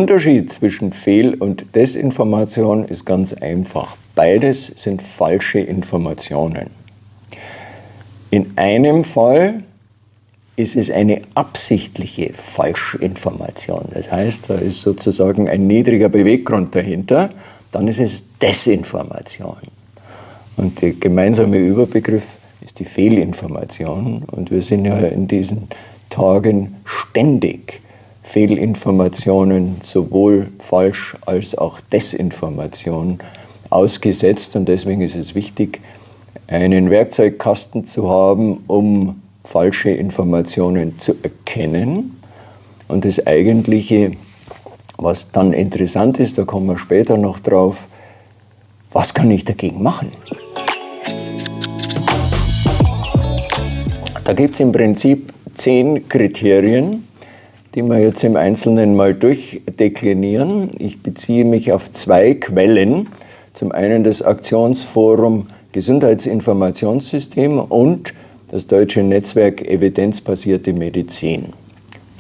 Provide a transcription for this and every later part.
Unterschied zwischen Fehl- und Desinformation ist ganz einfach. Beides sind falsche Informationen. In einem Fall ist es eine absichtliche Falschinformation. Das heißt, da ist sozusagen ein niedriger Beweggrund dahinter. Dann ist es Desinformation. Und der gemeinsame Überbegriff ist die Fehlinformation. Und wir sind ja in diesen Tagen ständig Fehlinformationen, sowohl Falsch- als auch Desinformation, ausgesetzt. Und deswegen ist es wichtig, einen Werkzeugkasten zu haben, um falsche Informationen zu erkennen. Und das Eigentliche, was dann interessant ist, da kommen wir später noch drauf, was kann ich dagegen machen? Da gibt es im Prinzip 10 Kriterien, die wir jetzt im Einzelnen mal durchdeklinieren. Ich beziehe mich auf 2 Quellen. Zum einen das Aktionsforum Gesundheitsinformationssystem und das deutsche Netzwerk Evidenzbasierte Medizin.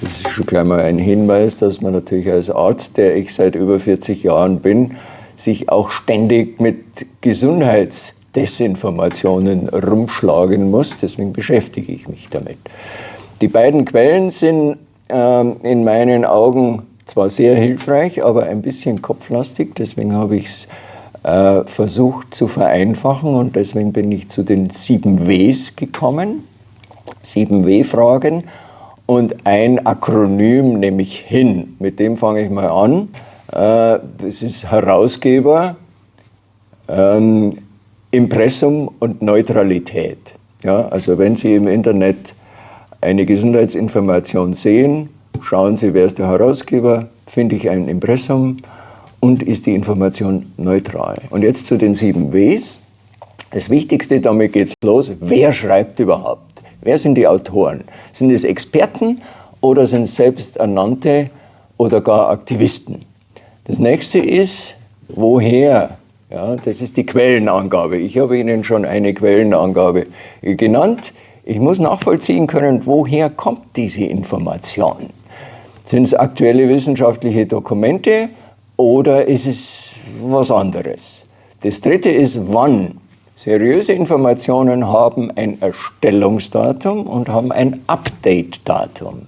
Das ist schon gleich mal ein Hinweis, dass man natürlich als Arzt, der ich seit über 40 Jahren bin, sich auch ständig mit Gesundheitsdesinformationen rumschlagen muss. Deswegen beschäftige ich mich damit. Die beiden Quellen sind in meinen Augen zwar sehr hilfreich, aber ein bisschen kopflastig. Deswegen habe ich es versucht zu vereinfachen und deswegen bin ich zu den 7 Ws gekommen. 7 W-Fragen und ein Akronym, nämlich HIN. Mit dem fange ich mal an. Das ist Herausgeber, Impressum und Neutralität. Ja, also wenn Sie im Internet eine Gesundheitsinformation sehen, schauen Sie, wer ist der Herausgeber, finde ich ein Impressum und ist die Information neutral. Und jetzt zu den 7 Ws. Das Wichtigste, damit geht's los, wer schreibt überhaupt? Wer sind die Autoren? Sind es Experten oder sind es selbsternannte oder gar Aktivisten? Das nächste ist, woher? Ja, das ist die Quellenangabe. Ich habe Ihnen schon eine Quellenangabe genannt. Ich muss nachvollziehen können, woher kommt diese Information? Sind es aktuelle wissenschaftliche Dokumente oder ist es was anderes? Das dritte ist, wann? Seriöse Informationen haben ein Erstellungsdatum und haben ein Update-Datum.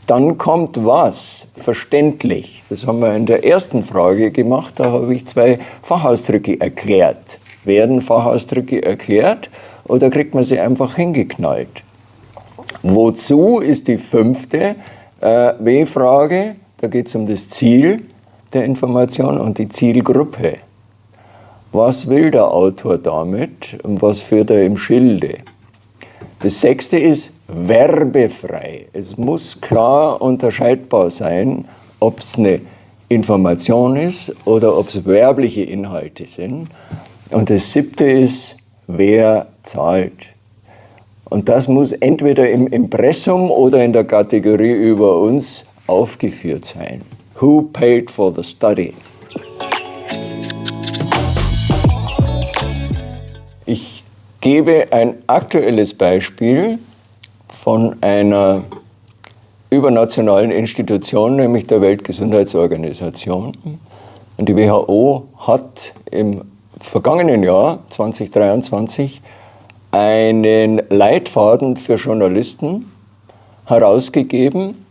Dann kommt was? Verständlich. Das haben wir in der ersten Frage gemacht, da habe ich 2 Fachausdrücke erklärt. Werden Fachausdrücke erklärt oder kriegt man sie einfach hingeknallt? Wozu ist die 5. W-Frage? Da geht es um das Ziel der Information und die Zielgruppe. Was will der Autor damit und was führt er im Schilde? Das 6. ist werbefrei. Es muss klar unterscheidbar sein, ob es eine Information ist oder ob es werbliche Inhalte sind. Und das 7. ist, wer zahlt. Und das muss entweder im Impressum oder in der Kategorie über uns aufgeführt sein. Who paid for the study? Ich gebe ein aktuelles Beispiel von einer übernationalen Institution, nämlich der Weltgesundheitsorganisation. Und die WHO hat im vergangenen Jahr, 2023, einen Leitfaden für Journalisten herausgegeben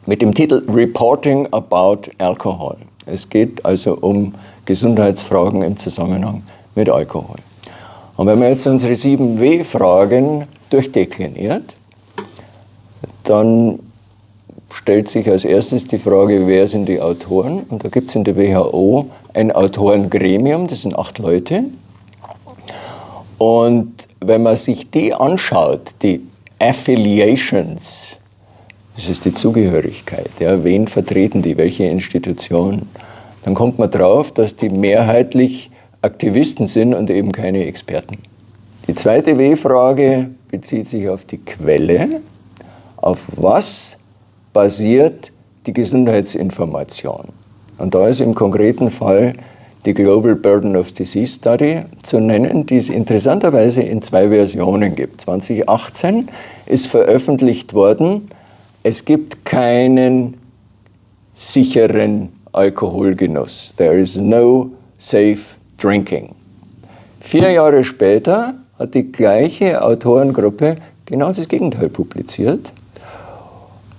mit dem Titel Reporting about Alcohol. Es geht also um Gesundheitsfragen im Zusammenhang mit Alkohol. Und wenn man jetzt unsere 7 W-Fragen durchdekliniert, dann stellt sich als erstes die Frage, wer sind die Autoren? Und da gibt es in der WHO ein Autorengremium, das sind 8 Leute. Und wenn man sich die anschaut, die Affiliations, das ist die Zugehörigkeit, ja, wen vertreten die, welche Institution, dann kommt man drauf, dass die mehrheitlich Aktivisten sind und eben keine Experten. Die zweite W-Frage bezieht sich auf die Quelle. Auf was basiert die Gesundheitsinformation? Und da ist im konkreten Fall die Global Burden of Disease Study zu nennen, die es interessanterweise in 2 Versionen gibt. 2018 ist veröffentlicht worden, es gibt keinen sicheren Alkoholgenuss. There is no safe drinking. 4 Jahre später hat die gleiche Autorengruppe genau das Gegenteil publiziert,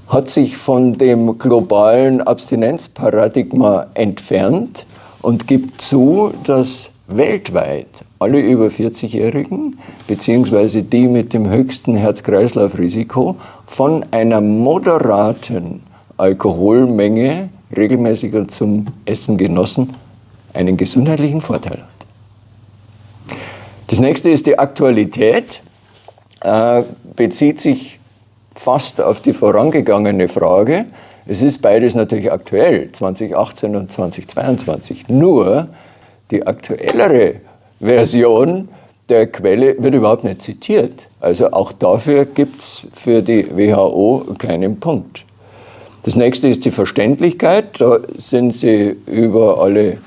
hat sich von dem globalen Abstinenzparadigma entfernt und gibt zu, dass weltweit alle über 40-Jährigen beziehungsweise die mit dem höchsten Herz-Kreislauf-Risiko von einer moderaten Alkoholmenge regelmäßiger zum Essen genossen einen gesundheitlichen Vorteil hat. Das nächste ist die Aktualität, bezieht sich fast auf die vorangegangene Frage. Es ist beides natürlich aktuell, 2018 und 2022. Nur die aktuellere Version der Quelle wird überhaupt nicht zitiert. Also auch dafür gibt es für die WHO keinen Punkt. Das nächste ist die Verständlichkeit. Da sind sie über alle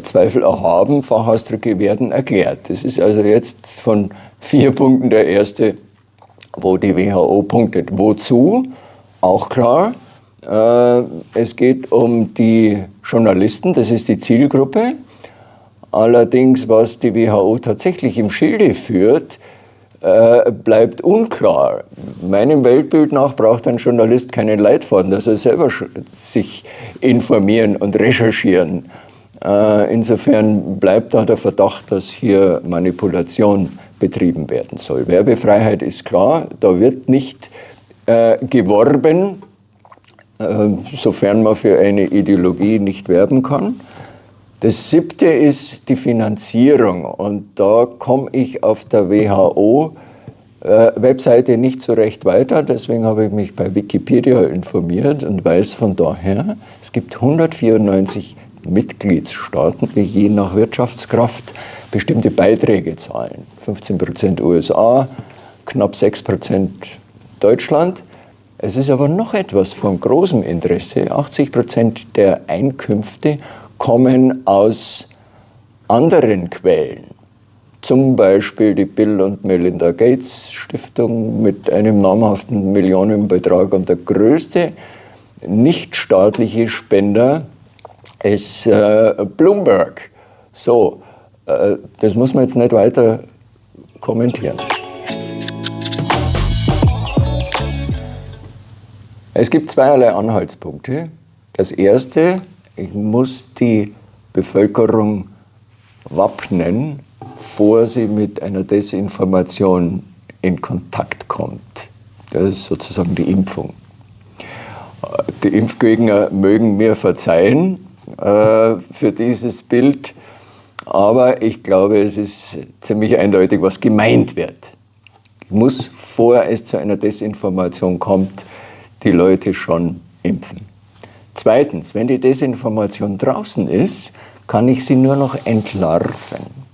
Zweifel erhaben. Fachausdrücke werden erklärt. Das ist also jetzt von 4 Punkten der erste, wo die WHO punktet. Wozu? Auch klar. Es geht um die Journalisten, das ist die Zielgruppe. Allerdings, was die WHO tatsächlich im Schilde führt, bleibt unklar. Meinem Weltbild nach braucht ein Journalist keinen Leitfaden, dass er selber sich informieren und recherchieren. Insofern bleibt da der Verdacht, dass hier Manipulation betrieben werden soll. Werbefreiheit ist klar, da wird nicht geworben, sofern man für eine Ideologie nicht werben kann. Das 7. ist die Finanzierung und da komme ich auf der WHO-Webseite nicht so recht weiter, deswegen habe ich mich bei Wikipedia informiert und weiß von daher, es gibt 194 Mitgliedstaaten, die je nach Wirtschaftskraft bestimmte Beiträge zahlen. 15% USA, knapp 6% Deutschland. Es ist aber noch etwas von großem Interesse. 80% der Einkünfte kommen aus anderen Quellen. Zum Beispiel die Bill und Melinda Gates Stiftung mit einem namhaften Millionenbetrag. Und der größte nichtstaatliche Spender ist Bloomberg. So, das muss man jetzt nicht weiter kommentieren. Es gibt zweierlei Anhaltspunkte. Das erste, ich muss die Bevölkerung wappnen, bevor sie mit einer Desinformation in Kontakt kommt. Das ist sozusagen die Impfung. Die Impfgegner mögen mir verzeihen für dieses Bild, aber ich glaube, es ist ziemlich eindeutig, was gemeint wird. Ich muss, bevor es zu einer Desinformation kommt, die Leute schon impfen. Zweitens, wenn die Desinformation draußen ist, kann ich sie nur noch entlarven.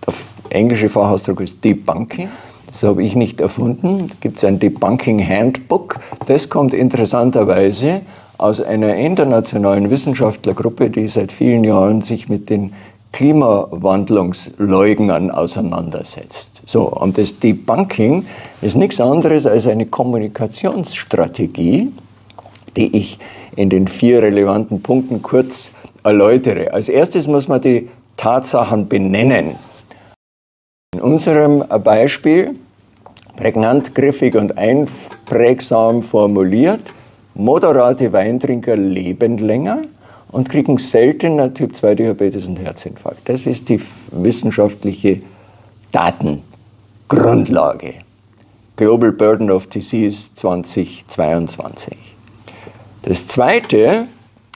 Der englische Fachausdruck ist Debunking. Das habe ich nicht erfunden. Da gibt es ein Debunking Handbook. Das kommt interessanterweise aus einer internationalen Wissenschaftlergruppe, die seit vielen Jahren sich mit den Klimawandlungsleugnern auseinandersetzt. So, und das Debunking ist nichts anderes als eine Kommunikationsstrategie, die ich in den 4 relevanten Punkten kurz erläutere. Als erstes muss man die Tatsachen benennen. In unserem Beispiel, prägnant, griffig und einprägsam formuliert, moderate Weintrinker leben länger und kriegen seltener Typ-2-Diabetes und Herzinfarkt. Das ist die wissenschaftliche Datengrundlage. Global Burden of Disease 2022. Das zweite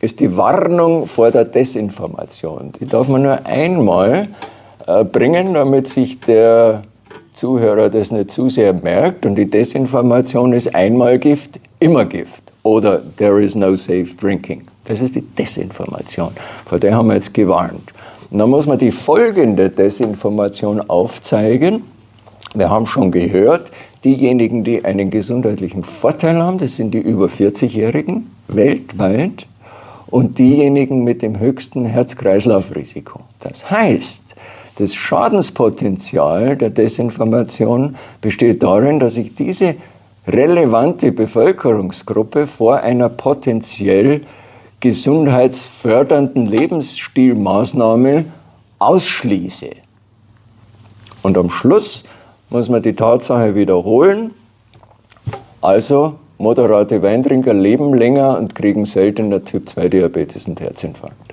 ist die Warnung vor der Desinformation. Die darf man nur einmal bringen, damit sich der Zuhörer das nicht zu sehr merkt. Und die Desinformation ist einmal Gift, immer Gift. Oder there is no safe drinking. Das ist die Desinformation. Vor der haben wir jetzt gewarnt. Und dann muss man die folgende Desinformation aufzeigen. Wir haben schon gehört, diejenigen, die einen gesundheitlichen Vorteil haben, das sind die über 40-Jährigen weltweit und diejenigen mit dem höchsten Herz-Kreislauf-Risiko. Das heißt, das Schadenspotenzial der Desinformation besteht darin, dass ich diese relevante Bevölkerungsgruppe vor einer potenziell gesundheitsfördernden Lebensstilmaßnahme ausschließe. Und am Schluss muss man die Tatsache wiederholen, also moderate Weintrinker leben länger und kriegen seltener Typ-2-Diabetes und Herzinfarkt.